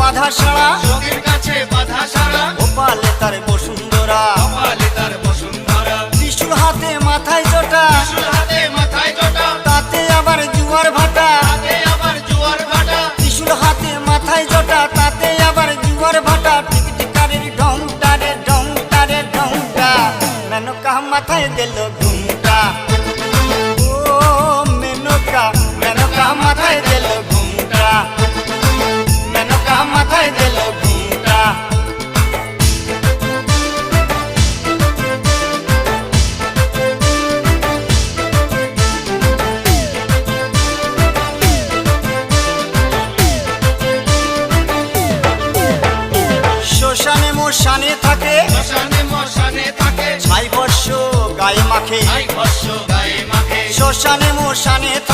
বাধা সারা, যোগীর কাছে বাধা সারা, গোপালে তার বসুন্ধরা, গোপালে তার বসুন্ধরা। ত্রিশূল হাতে মাথায় জটা, ত্রিশূল হাতে মাথায় জটা, তাতে আবার জুয়ার ভাটা। হাতে আবার জোয়ার ভাটা। ত্রিশূল হাতে মাথায় জটা, তাতে আবার জুয়ার ভাটা। টিকটিকারের ঢংটা রে ঢংটা রে ঢংটা, মেনকা মাথায় দিল ঘুমটা। ও মেনকা, মেনকা মাথায় দিল ঘুমটা, মেনকা মাথায় দিল ঘুমটা। শ্মশানে মশানে থাকে, শ্মশানে মশানে থাকে, ছাই বর্ষ গায়ে মাখে। ছাই ভস্য গায়ে মাখে। শ্মশানে মশানে